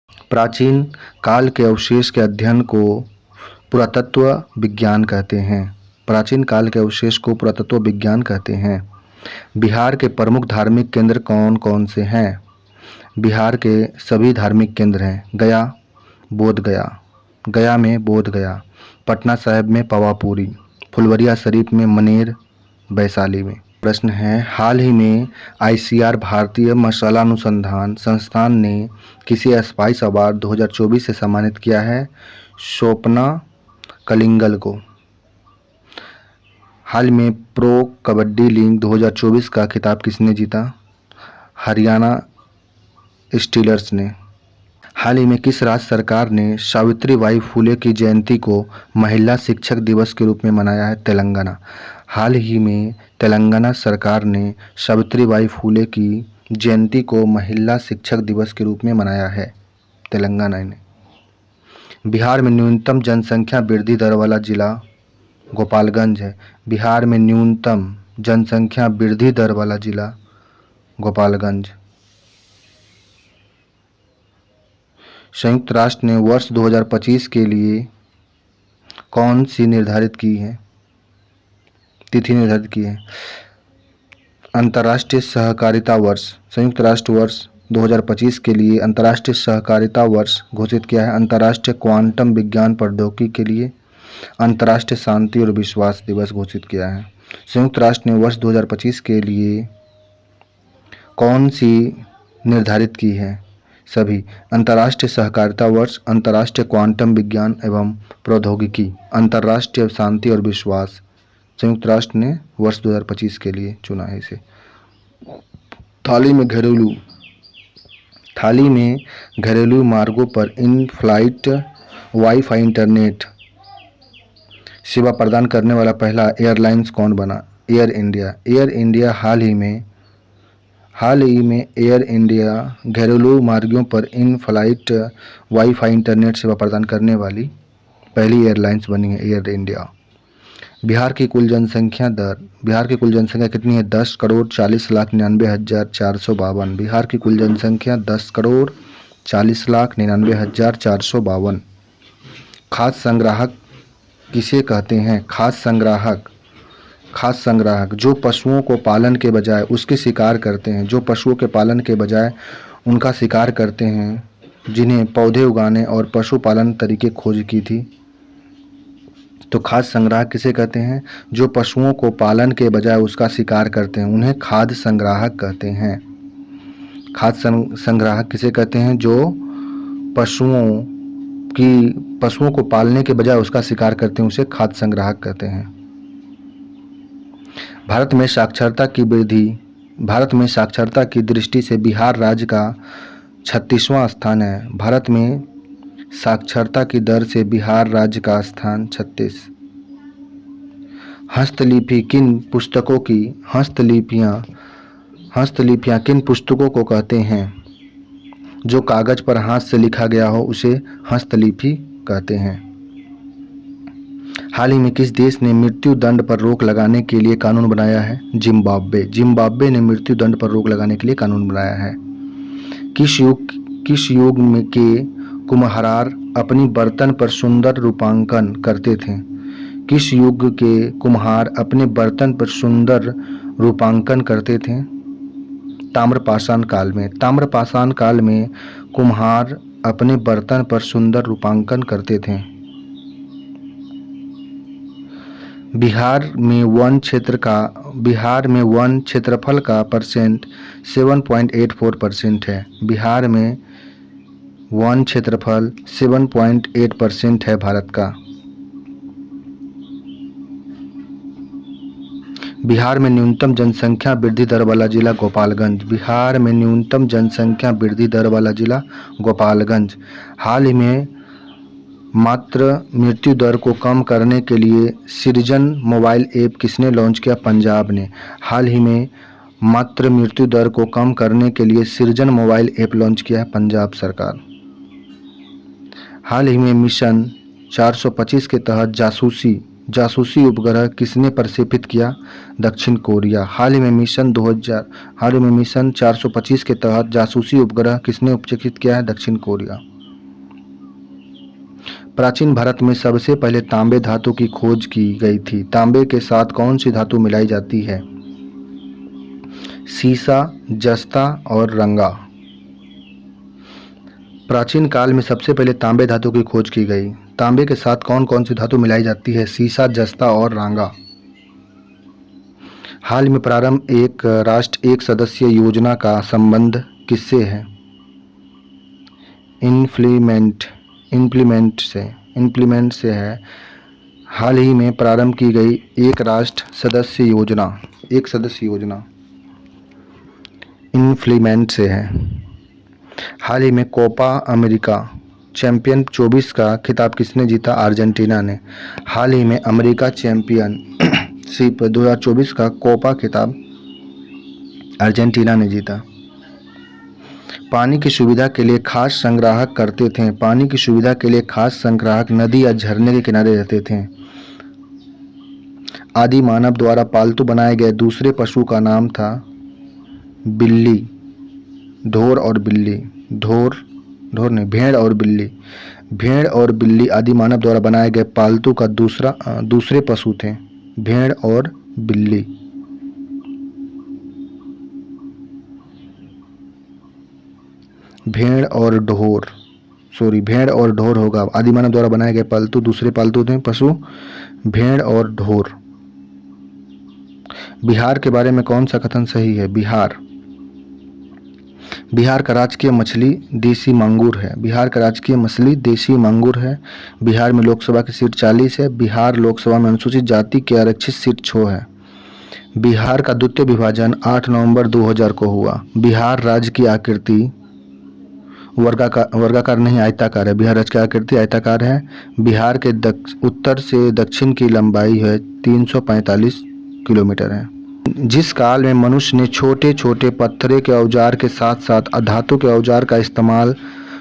प्राचीन काल के अवशेष के अध्ययन को पुरातत्व विज्ञान कहते हैं। प्राचीन काल के अवशेष को पुरातत्व विज्ञान कहते हैं। बिहार के प्रमुख धार्मिक केंद्र कौन कौन से हैं? बिहार के सभी धार्मिक केंद्र हैं। गया, बोध गया, गया में बोध गया, पटना साहिब में पावापुरी, फुलवरिया शरीफ में मनेर, वैशाली में। प्रश्न है, हाल ही में ICR भारतीय मसाला अनुसंधान संस्थान ने किसे स्पाइस अवार्ड 2024 से सम्मानित किया है? स्वप्ना कलिंगल को। हाल में प्रो कबड्डी लीग 2024 का खिताब किसने जीता? हरियाणा स्टीलर्स ने। हाल ही में किस राज्य सरकार ने सावित्रीबाई फुले की जयंती को महिला शिक्षक दिवस के रूप में मनाया है? तेलंगाना। हाल ही में तेलंगाना सरकार ने सावित्रीबाई फुले की जयंती को महिला शिक्षक दिवस के रूप में मनाया है, तेलंगाना ने। बिहार में न्यूनतम जनसंख्या वृद्धि दर वाला जिला गोपालगंज है। बिहार में न्यूनतम जनसंख्या वृद्धि दर वाला जिला गोपालगंज। संयुक्त राष्ट्र ने वर्ष 2025 के लिए कौन सी निर्धारित की है? तिथि निर्धारित की है? अंतर्राष्ट्रीय सहकारिता वर्ष। संयुक्त राष्ट्र वर्ष 2025 के लिए अंतर्राष्ट्रीय सहकारिता वर्ष घोषित किया है। अंतर्राष्ट्रीय क्वांटम विज्ञान प्रौद्योगिकी के लिए अंतर्राष्ट्रीय शांति और विश्वास दिवस घोषित किया है। संयुक्त राष्ट्र ने वर्ष 2025 के लिए कौन सी निर्धारित की है? सभी। अंतर्राष्ट्रीय सहकारिता वर्ष, अंतर्राष्ट्रीय क्वांटम विज्ञान एवं प्रौद्योगिकी, अंतर्राष्ट्रीय शांति और विश्वास। संयुक्त राष्ट्र ने वर्ष 2025 के लिए चुना है इसे। थाली में घरेलू मार्गों पर इन फ्लाइट वाईफाई इंटरनेट सेवा प्रदान करने वाला पहला एयरलाइंस कौन बना? Air India. एयर इंडिया हाल ही में एयर इंडिया घरेलू मार्गों पर इन फ्लाइट वाईफाई इंटरनेट सेवा प्रदान करने वाली पहली एयरलाइंस बनी है, एयर इंडिया। बिहार की कुल जनसंख्या कितनी है? 10,40,99,452। बिहार की कुल जनसंख्या 10,40,99,452। खाद्य संग्राहक किसे कहते हैं? खाद्य संग्राहक जो पशुओं को पालन के बजाय उसके शिकार करते हैं, जो पशुओं के पालन के बजाय उनका शिकार करते हैं, जिन्हें पौधे उगाने और पशुपालन तरीके खोज की थी। तो खाद्य संग्राहक किसे कहते हैं? जो पशुओं को पालन के बजाय उसका शिकार करते हैं, उन्हें खाद्य संग्राहक कहते हैं। खाद्य संग्राहक किसे कहते हैं? जो पशुओं को पालने के बजाय उसका शिकार करते हैं, उसे खाद्य संग्राहक कहते हैं। भारत में साक्षरता की दृष्टि से बिहार राज्य का 36वां स्थान है। भारत में साक्षरता की दर से बिहार राज्य का स्थान 36। हस्तलिपियाँ किन पुस्तकों को कहते हैं? जो कागज पर हाथ से लिखा गया हो उसे हस्तलिपि कहते हैं। हाल ही में किस देश ने मृत्यु दंड पर रोक लगाने के लिए कानून बनाया है? जिम्बाब्वे ने मृत्यु दंड पर रोक लगाने के लिए कानून बनाया है। किस युग में के कुम्हार अपनी बर्तन पर सुंदर रूपांकन करते थे? किस युग के कुम्हार अपने बर्तन पर सुंदर रूपांकन करते थे? ताम्रपाषाण काल में कुम्हार अपने बर्तन पर सुंदर रूपांकन करते थे। बिहार में वन क्षेत्रफल का परसेंट 7.84% है। बिहार में वन क्षेत्रफल 7.8% है भारत का। बिहार में न्यूनतम जनसंख्या वृद्धि दर वाला जिला गोपालगंज। बिहार में न्यूनतम जनसंख्या वृद्धि दर वाला जिला गोपालगंज। हाल ही में मातृ मृत्यु दर को कम करने के लिए सृजन मोबाइल ऐप किसने लॉन्च किया? पंजाब ने। हाल ही में मातृ मृत्यु दर को कम करने के लिए सृजन मोबाइल ऐप लॉन्च किया है पंजाब सरकार। हाल ही में मिशन 425 के तहत जासूसी उपग्रह किसने प्रक्षेपित किया? दक्षिण कोरिया। हाल ही में मिशन 425 के तहत जासूसी उपग्रह किसने प्रक्षेपित किया है? दक्षिण कोरिया। प्राचीन भारत में सबसे पहले तांबे धातु की खोज की गई थी। तांबे के साथ कौन सी धातु मिलाई जाती है? सीसा, जस्ता और रंगा। प्राचीन काल में सबसे पहले तांबे धातु की खोज की गई। तांबे के साथ कौन कौन सी धातु मिलाई जाती है? सीसा, जस्ता और रांगा। हाल में प्रारंभ एक राष्ट्र एक सदस्य योजना का संबंध किससे है? इम्प्लीमेंट से है। हाल ही में प्रारंभ की गई एक सदस्य योजना इम्प्लीमेंट से है। हाल ही में कोपा अमेरिका चैंपियन 24 का खिताब किसने जीता? अर्जेंटीना ने। हाल ही में अमेरिका चैंपियनशिप 2024 का कोपा खिताब अर्जेंटीना ने जीता। पानी की सुविधा के लिए खास संग्राहक करते थे। पानी की सुविधा के लिए खास संग्राहक नदी या झरने के किनारे रहते थे। आदि मानव द्वारा पालतू बनाए गए दूसरे पशु का नाम था बिल्ली, ढोर और बिल्ली। भेड़ और बिल्ली। भेड़ और बिल्ली आदि मानव द्वारा बनाए गए पालतू का दूसरे पशु थे। भेड़ और बिल्ली। भेड़ और ढोर होगा। आदि मानव द्वारा बनाए गए दूसरे पालतू थे पशु भेड़ और ढोर। बिहार के बारे में कौन सा कथन सही है? बिहार का राजकीय मछली देसी मांगूर है। बिहार का राजकीय मछली देसी मांगूर है। बिहार में लोकसभा की सीट 40 है। बिहार लोकसभा में अनुसूचित जाति की आरक्षित सीट 6 है। बिहार का द्वितीय विभाजन 8 नवंबर 2000 को हुआ। बिहार राज्य की आकृति वर्गाकार नहीं आयताकार है। बिहार राज्य की आकृति आयताकार है। बिहार के उत्तर से दक्षिण की लंबाई है 345 किलोमीटर है। जिस काल में मनुष्य ने छोटे छोटे पत्थरे के औजार के साथ साथ धातु के औजार का इस्तेमाल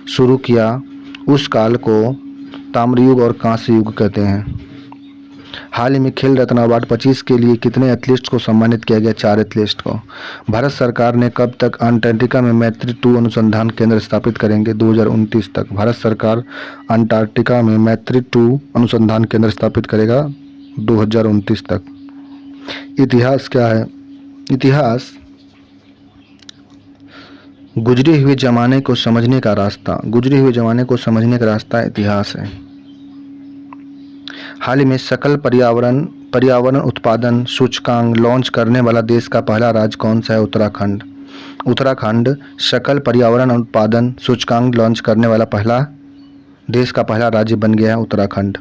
शुरू किया, उस काल को ताम्रयुग और कांस्य युग कहते हैं। हाल ही में खेल रत्न अवार्ड 25 के लिए कितने एथलीट्स को सम्मानित किया गया? 4 एथलीट्स को। भारत सरकार ने कब तक अंटार्कटिका में मैत्री-2 अनुसंधान केंद्र स्थापित करेंगे? 2029 तक। भारत सरकार अंटार्कटिका में मैत्री-2 अनुसंधान केंद्र स्थापित करेगा 2029 तक। इतिहास क्या है? इतिहास गुजरे हुए जमाने को समझने का रास्ता। गुजरे हुए जमाने को समझने का रास्ता इतिहास है। हाल ही में सकल पर्यावरण उत्पादन सूचकांक लॉन्च करने वाला देश का पहला राज्य कौन सा है? उत्तराखंड सकल पर्यावरण उत्पादन सूचकांक लॉन्च करने वाला देश का पहला राज्य बन गया है उत्तराखंड।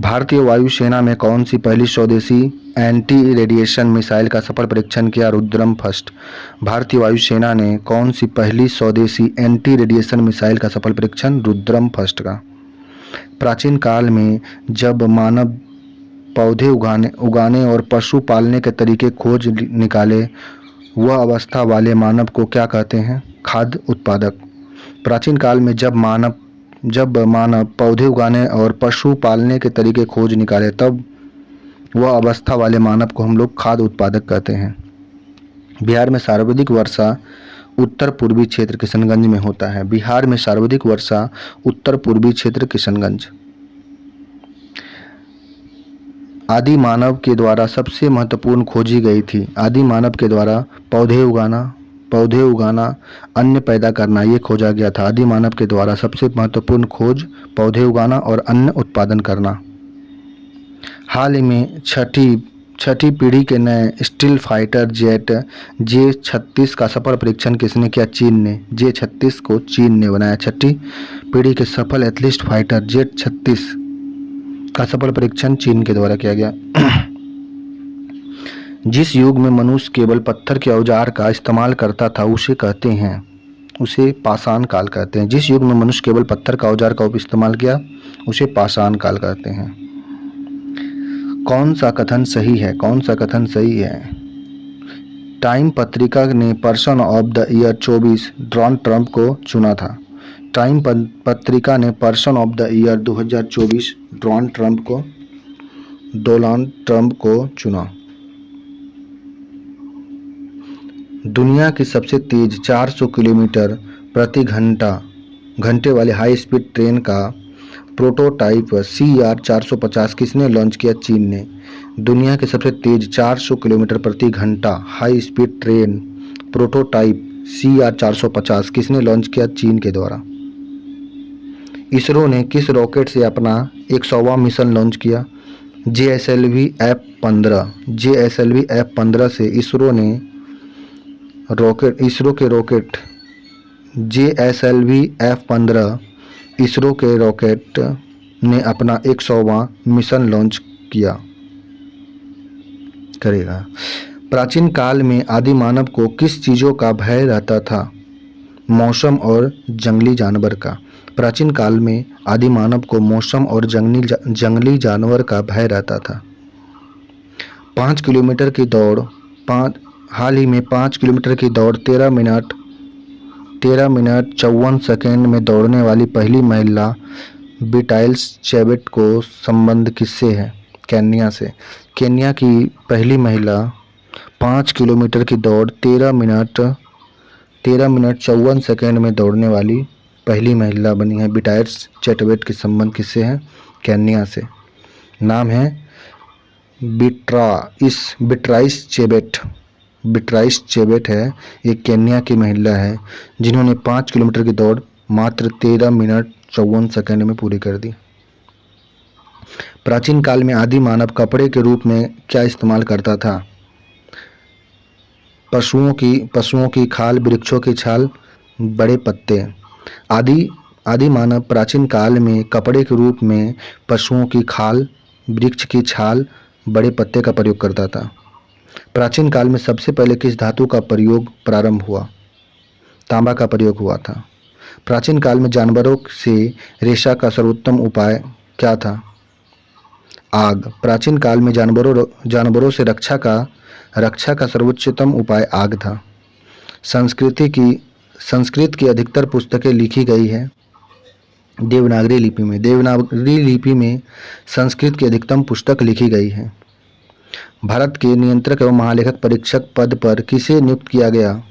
भारतीय वायुसेना में कौन सी पहली स्वदेशी एंटी रेडिएशन मिसाइल का सफल परीक्षण किया? रुद्रम फर्स्ट। भारतीय वायुसेना ने कौन सी पहली स्वदेशी एंटी रेडिएशन मिसाइल का सफल परीक्षण? रुद्रम फर्स्ट का। प्राचीन काल में जब मानव पौधे उगाने और पशु पालने के तरीके खोज निकाले, वह अवस्था वाले मानव को क्या कहते हैं? खाद्य उत्पादक। प्राचीन काल में जब मानव पौधे उगाने और पशु पालने के तरीके खोज निकाले, तब वह अवस्था वाले मानव को हम लोग खाद्य उत्पादक कहते हैं। बिहार में सर्वाधिक वर्षा उत्तर पूर्वी क्षेत्र किशनगंज में होता है। बिहार में सर्वाधिक वर्षा उत्तर पूर्वी क्षेत्र किशनगंज। आदि मानव के द्वारा सबसे महत्वपूर्ण खोजी गई थी। आदि मानव के द्वारा पौधे उगाना, अन्न पैदा करना, ये खोजा गया था। आदि मानव के द्वारा सबसे महत्वपूर्ण खोज पौधे उगाना और अन्न उत्पादन करना। हाल ही में छठी पीढ़ी के नए स्टील फाइटर जेट J-36 का सफल परीक्षण किसने किया? चीन ने। J-36 को चीन ने बनाया। छठी पीढ़ी के सफल एथलीट फाइटर J-36 का सफल परीक्षण चीन के द्वारा किया गया। जिस युग में मनुष्य केवल पत्थर के औजार का इस्तेमाल करता था, उसे पाषाण काल कहते हैं। जिस युग में मनुष्य केवल पत्थर का औजार का इस्तेमाल किया, उसे पाषाण काल कहते हैं। कौन सा कथन सही है? टाइम पत्रिका ने person of the year 24 Donald Trump को चुना था। टाइम पत्रिका ने person of the year 2024 Donald Trump को चुना। दुनिया की सबसे तेज 400 किलोमीटर प्रति घंटा घंटे वाले हाई स्पीड ट्रेन का प्रोटोटाइप CR-450 किसने लॉन्च किया? चीन ने। दुनिया की सबसे तेज 400 किलोमीटर प्रति घंटा high speed train prototype CR-450 किसने लॉन्च किया? चीन के द्वारा। इसरो ने किस रॉकेट से अपना 100वां मिशन लॉन्च किया? JSLV F-15। JSLV F-15 से इसरो के रॉकेट JSLV F-15 इसरो के रॉकेट ने अपना 100वां मिशन लॉन्च करेगा। प्राचीन काल में आदि मानव को किस चीज़ों का भय रहता था? मौसम और जंगली जानवर का। प्राचीन काल में आदि मानव को मौसम और जंगली जानवर का भय रहता था। 5 किलोमीटर की दौड़ हाल ही में 5 किलोमीटर की दौड़ 13 मिनट 54 सेकेंड में दौड़ने वाली पहली महिला बीटाइल्स चेबेट को संबंध किससे है? केन्या से। केन्या की पहली महिला 5 किलोमीटर की दौड़ 13 मिनट 54 सेकेंड में दौड़ने वाली पहली महिला बनी है। बीटाइल्स चेबेट के संबंध किससे है? केन्या से। नाम है बिट्राइस चेबेट। बिट्राइस चेबेट है, ये केन्या की महिला है जिन्होंने 5 किलोमीटर की दौड़ मात्र 13 मिनट 54 सेकेंड में पूरी कर दी। प्राचीन काल में आदि मानव कपड़े के रूप में क्या इस्तेमाल करता था? पशुओं की खाल, वृक्षों की छाल, बड़े पत्ते। आदि मानव प्राचीन काल में कपड़े के रूप में पशुओं की खाल, वृक्ष की छाल, बड़े पत्ते का प्रयोग करता था। प्राचीन काल में सबसे पहले किस धातु का प्रयोग प्रारंभ हुआ? तांबा का प्रयोग हुआ था। प्राचीन काल में जानवरों से रेशा का सर्वोत्तम उपाय क्या था? आग। प्राचीन काल में जानवरों से रक्षा का सर्वोच्चतम उपाय आग था। संस्कृत की अधिकतर पुस्तकें लिखी गई है देवनागरी लिपि में। देवनागरी लिपि में संस्कृत की अधिकतम पुस्तक लिखी गई है। भारत के नियंत्रक एवं महालेखक परीक्षक पद पर किसे नियुक्त किया गया?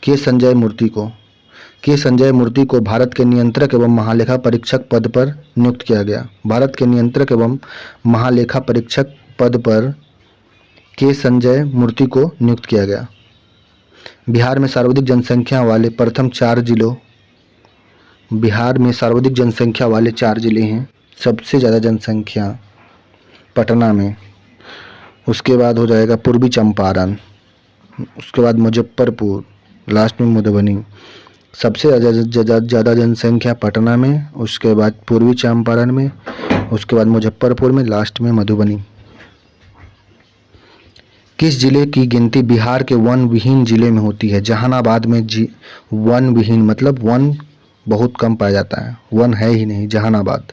के संजय मूर्ति को। के संजय मूर्ति को भारत के नियंत्रक एवं महालेखा परीक्षक पद पर नियुक्त किया गया। भारत के नियंत्रक एवं महालेखा परीक्षक पद पर के संजय मूर्ति को नियुक्त किया गया। बिहार में सर्वाधिक जनसंख्या वाले प्रथम 4 जिलों। बिहार में सर्वाधिक जनसंख्या वाले 4 जिले हैं। सबसे ज़्यादा जनसंख्या पटना में, उसके बाद हो जाएगा पूर्वी चंपारण, उसके बाद मुजफ्फरपुर, लास्ट में मधुबनी। सबसे ज़्यादा जनसंख्या पटना में, उसके बाद पूर्वी चंपारण में, उसके बाद मुजफ्फरपुर में, लास्ट में मधुबनी। किस जिले की गिनती बिहार के वन विहीन जिले में होती है? जहानाबाद में वन विहीन मतलब वन बहुत कम पाया जाता है, वन है ही नहीं, जहानाबाद।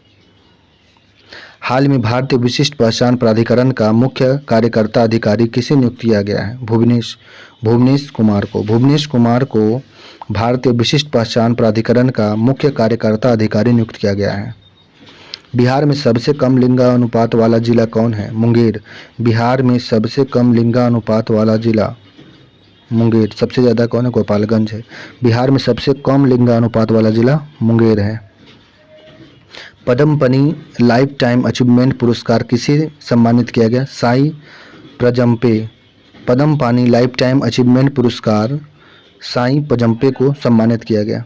हाल में भारतीय विशिष्ट पहचान प्राधिकरण का मुख्य कार्यकर्ता अधिकारी किसे नियुक्त किया गया है? भुवनेश कुमार को। भुवनेश कुमार को भारतीय विशिष्ट पहचान प्राधिकरण का मुख्य कार्यकर्ता अधिकारी नियुक्त किया गया है। बिहार में सबसे कम लिंगानुपात वाला जिला कौन है? मुंगेर। बिहार में सबसे कम लिंगानुपात वाला जिला मुंगेर। सबसे ज़्यादा कौन है? गोपालगंज है। बिहार में सबसे कम लिंगानुपात वाला जिला मुंगेर है। पद्मपनी लाइफ टाइम अचीवमेंट पुरस्कार किसे सम्मानित किया गया? Sai Paranjpye. Padmapani lifetime achievement पुरस्कार साई प्रजंपे को सम्मानित किया गया।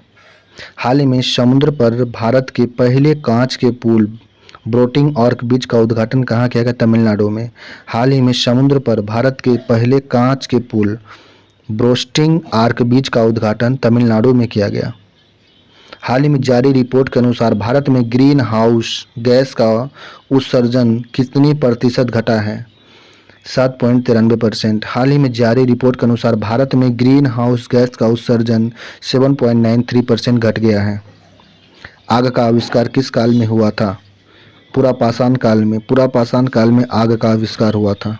हाल ही में समुद्र पर भारत के पहले कांच के पुल ब्रोटिंग आर्क ब्रिज का उद्घाटन कहाँ किया गया? तमिलनाडु में। हाल ही में समुद्र पर भारत के पहले कांच के पुल ब्रोस्टिंग आर्क ब्रिज का उद्घाटन तमिलनाडु में किया गया। हाल ही में जारी रिपोर्ट के अनुसार भारत में ग्रीन हाउस गैस का उत्सर्जन कितनी प्रतिशत घटा है? 7.93%। हाल ही में जारी रिपोर्ट के अनुसार भारत में ग्रीन हाउस गैस का उत्सर्जन 7.93% घट गया है। आग का आविष्कार किस काल में हुआ था? पुरापाषाण काल में। पुरापाषाण काल में आग का आविष्कार हुआ था।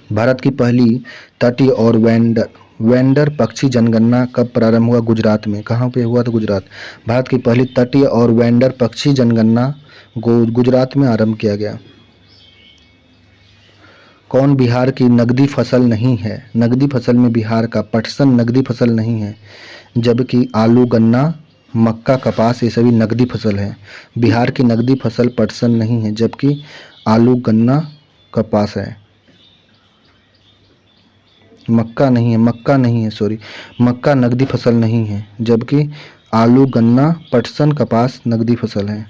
भारत की पहली तटीय और वेंडर पक्षी जनगणना कब प्रारंभ हुआ? गुजरात में। कहाँ पे हुआ था? गुजरात। भारत की पहली तटीय और वेंडर पक्षी जनगणना गुजरात में आरंभ किया गया। कौन बिहार की नगदी फसल नहीं है? नगदी फसल में बिहार का पटसन नगदी फसल नहीं है, जबकि आलू, गन्ना मक्का, कपास ये सभी नकदी फसल है। बिहार की नकदी फसल पटसन नहीं है, जबकि आलू, गन्ना, कपास है। मक्का नहीं है, सॉरी, मक्का नकदी फसल नहीं है, जबकि आलू, गन्ना, पटसन, कपास नकदी फसल है।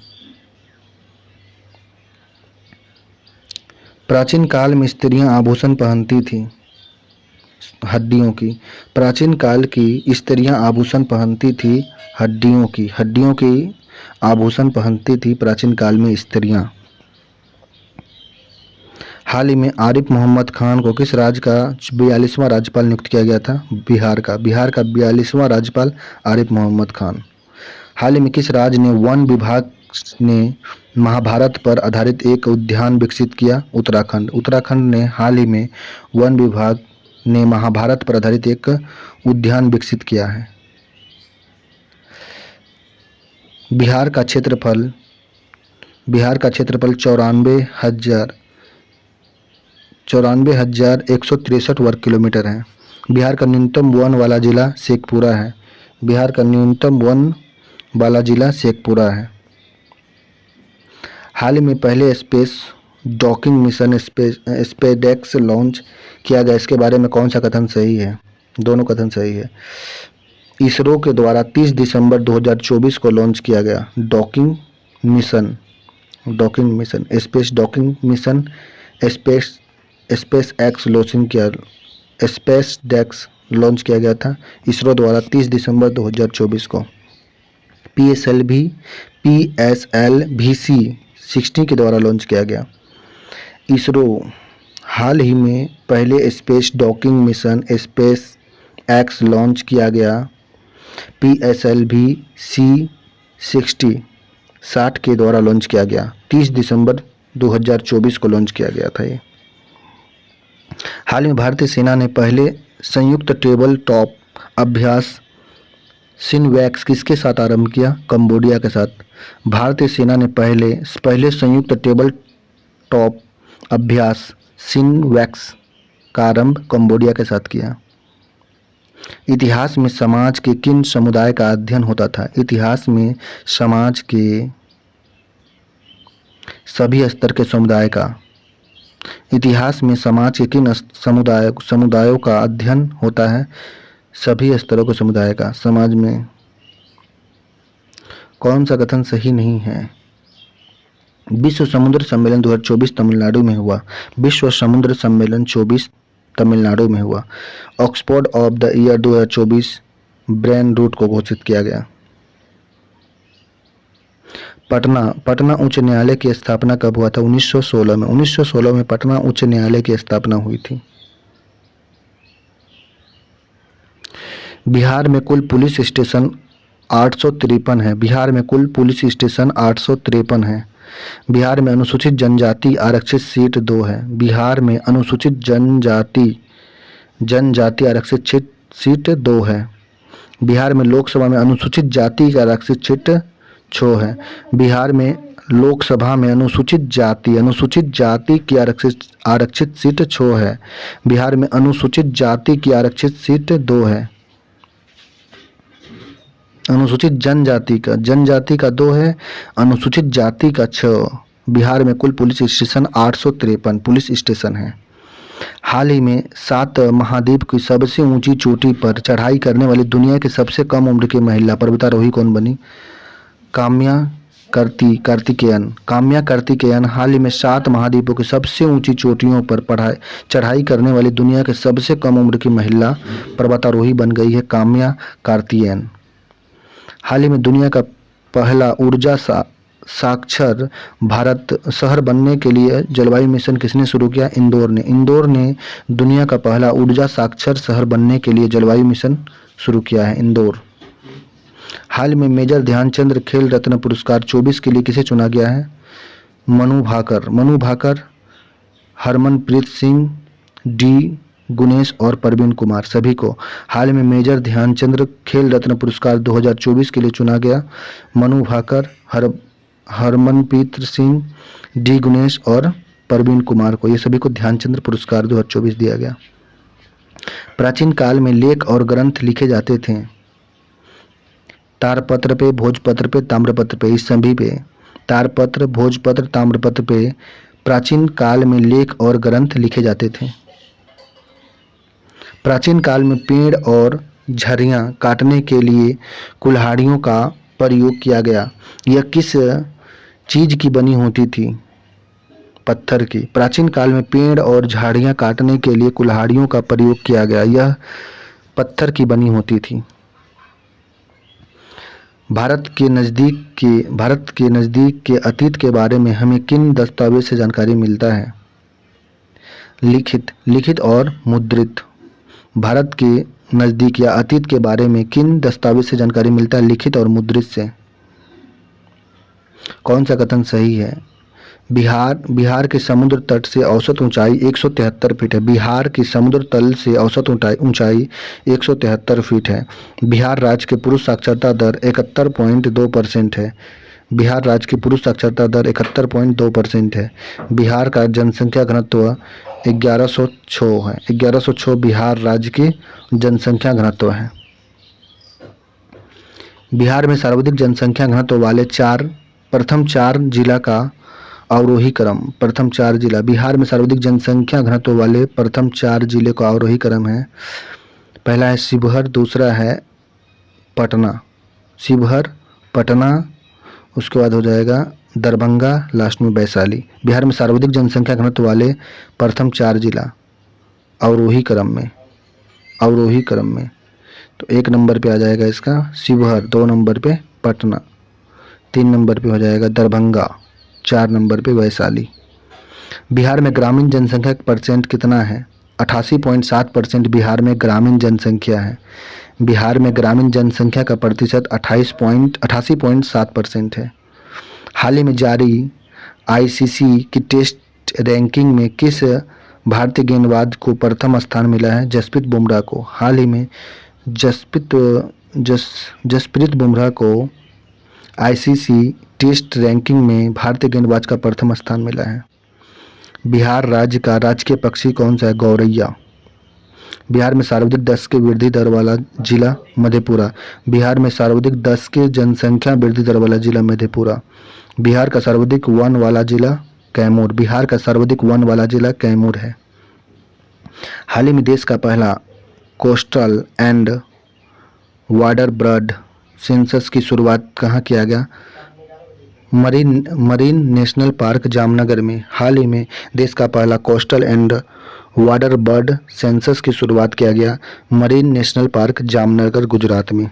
प्राचीन काल में स्त्रियां आभूषण पहनती थी हड्डियों की। प्राचीन काल की स्त्रियां आभूषण पहनती थी हड्डियों की आभूषण पहनती थी प्राचीन काल में स्त्रियां। हाल ही में आरिफ मोहम्मद खान को किस राज्य का 42वां राज्यपाल नियुक्त किया गया था? बिहार का 42वां राज्यपाल आरिफ मोहम्मद खान। हाल ही में किस राज्य ने वन विभाग ने महाभारत पर आधारित एक उद्यान विकसित किया? उत्तराखंड ने हाल ही में वन विभाग ने महाभारत पर आधारित एक उद्यान विकसित किया है। बिहार का क्षेत्रफल 94,163 वर्ग किलोमीटर है। बिहार का न्यूनतम वन वाला जिला शेखपुरा है। हाल ही में पहले स्पेस डॉकिंग मिशन स्पेसडेक्स लॉन्च किया गया, इसके बारे में कौन सा कथन सही है? दोनों कथन सही है। इसरो के द्वारा 30 दिसंबर 2024 को लॉन्च किया गया docking mission space docking mission SpaDeX launch किया गया था इसरो द्वारा 30 दिसंबर 2024 को। PSLV-C 60 के द्वारा लॉन्च किया गया। इसरो हाल ही में पहले space docking mission space x launch किया गया। PSLV-C 60 के द्वारा लॉन्च किया गया। 30 दिसंबर 2024 को लॉन्च किया गया था ये। हाल में भारतीय सेना ने पहले संयुक्त टेबल टॉप अभ्यास सिनवैक्स किसके साथ आरंभ किया? कंबोडिया के साथ। भारतीय सेना ने पहले संयुक्त टेबल टॉप अभ्यास सिनवैक्स का आरंभ कंबोडिया के साथ किया। इतिहास में समाज के किन समुदाय का अध्ययन होता था? इतिहास में समाज के सभी स्तर के समुदाय का समुदायों का अध्ययन होता है, सभी स्तरों के समुदाय का। समाज में कौन सा कथन सही नहीं है? विश्व समुद्र सम्मेलन 2024 तमिलनाडु में हुआ। विश्व समुद्र सम्मेलन 24 तमिलनाडु में हुआ। Oxford of the year 2024 brain rot को घोषित किया गया। पटना उच्च न्यायालय की स्थापना कब हुआ था? 1916 में। 1916 में पटना उच्च न्यायालय की स्थापना हुई थी। बिहार में कुल पुलिस स्टेशन 853 है। बिहार में कुल पुलिस स्टेशन 853 है। बिहार में अनुसूचित जनजाति आरक्षित सीट 2 है। बिहार में अनुसूचित जनजाति आरक्षित सीट 2 है। बिहार में लोकसभा में अनुसूचित जाति का आरक्षित सीट 6 है। बिहार में लोकसभा में अनुसूचित जाति की आरक्षित सीट 6 है। बिहार में अनुसूचित जाति की आरक्षित सीट 2 है। अनुसूचित जनजाति का 2 है, अनुसूचित जाति का 6। बिहार में कुल पुलिस स्टेशन 853 पुलिस स्टेशन है। हाल ही में 7 महाद्वीप की सबसे ऊंची चोटी पर चढ़ाई करने वाली दुनिया की सबसे कम उम्र की महिला पर्वतारोही कौन बनी? काम्या कार्तिकेयन हाल ही में 7 महाद्वीपों की सबसे ऊंची चोटियों पर चढ़ाई करने वाली दुनिया के सबसे कम उम्र की महिला पर्वतारोही बन गई है काम्या कार्तिकेयन। हाल ही में दुनिया का पहला ऊर्जा साक्षर भारत शहर बनने के लिए जलवायु मिशन किसने शुरू किया? इंदौर ने दुनिया का पहला ऊर्जा साक्षर शहर बनने के लिए जलवायु मिशन शुरू किया है इंदौर। हाल में मेजर ध्यानचंद खेल रत्न पुरस्कार 24 के लिए किसे चुना गया है? मनु भाकर, हरमनप्रीत सिंह, डी गुनेश और परवीन कुमार सभी को हाल में मेजर ध्यानचंद खेल रत्न पुरस्कार 2024 के लिए चुना गया। मनु भाकर, हरमनप्रीत सिंह, डी गुनेश और परवीन कुमार को, ये सभी को ध्यानचंद पुरस्कार 2024 दिया गया। प्राचीन काल में लेख और ग्रंथ लिखे जाते थे तारपत्र पे, भोजपत्र पे, ताम्रपत्र पे, इस सभी पे तारपत्र, भोजपत्र, ताम्रपत्र पे प्राचीन काल में लेख और ग्रंथ लिखे जाते थे। प्राचीन काल में पेड़ और झड़ियाँ काटने के लिए कुल्हाड़ियों का प्रयोग किया गया। यह किस चीज की बनी होती थी? पत्थर की। प्राचीन काल में पेड़ और झाड़ियाँ काटने के लिए कुल्हाड़ियों का प्रयोग किया गया। यह पत्थर की बनी होती थी। भारत के नज़दीक के अतीत के बारे में हमें किन दस्तावेज से जानकारी मिलता है? लिखित और मुद्रित। भारत के नज़दीक या अतीत के बारे में किन दस्तावेज से जानकारी मिलता है? लिखित और मुद्रित से। कौन सा कथन सही है? बिहार के समुद्र तट से औसत ऊंचाई 173 फीट है। बिहार की समुद्र तल से औसत ऊंचाई 173 फीट है। बिहार राज्य की पुरुष साक्षरता दर 71.2% है। बिहार राज्य की पुरुष साक्षरता दर 71.2% है। बिहार का जनसंख्या घनत्व 1106 है। 1106 बिहार राज्य की जनसंख्या घनत्व है। बिहार में सर्वाधिक जनसंख्या घनत्व वाले प्रथम चार जिला का अवरोही क्रम। प्रथम चार जिला। बिहार में सर्वाधिक जनसंख्या घनत्व वाले प्रथम चार जिले का अवरोही क्रम है। पहला है शिवहर, दूसरा है पटना, शिवहर, पटना, उसके बाद हो जाएगा दरभंगा, लास्ट में वैशाली। बिहार में सर्वाधिक जनसंख्या घनत्व वाले प्रथम चार जिला अवरोही क्रम में। तो 1 नंबर पे आ जाएगा इसका शिवहर, 2 नंबर पे पटना, 3 नंबर पे हो जाएगा दरभंगा, 4 नंबर पे वैशाली। बिहार में ग्रामीण जनसंख्या परसेंट कितना है? 88.7% बिहार में ग्रामीण जनसंख्या है। बिहार में ग्रामीण जनसंख्या का प्रतिशत 88.7% है। हाल ही में जारी आईसीसी की टेस्ट रैंकिंग में किस भारतीय गेंदबाज को प्रथम स्थान मिला है? जसप्रीत बुमराह को। हाल ही में जसप्रीत बुमराह को आईसीसी टेस्ट रैंकिंग में भारतीय गेंदबाज का प्रथम स्थान मिला है। बिहार राज्य का राजकीय पक्षी कौन सा है? गौरैया। बिहार में सर्वाधिक 10 के वृद्धि दर वाला जिला मधेपुरा। बिहार में सर्वाधिक 10 के जनसंख्या वृद्धि दर वाला जिला मधेपुरा। बिहार का सर्वाधिक वन वाला जिला कैमूर। बिहार का सर्वाधिक वन वाला जिला कैमूर है। हाल ही में देश का पहला coastal and water bird census की शुरुआत कहाँ किया गया? मरीन नेशनल पार्क जामनगर में। हाल ही में देश का पहला coastal and water bird census की शुरुआत किया गया marine national park Jamnagar, Gujarat में।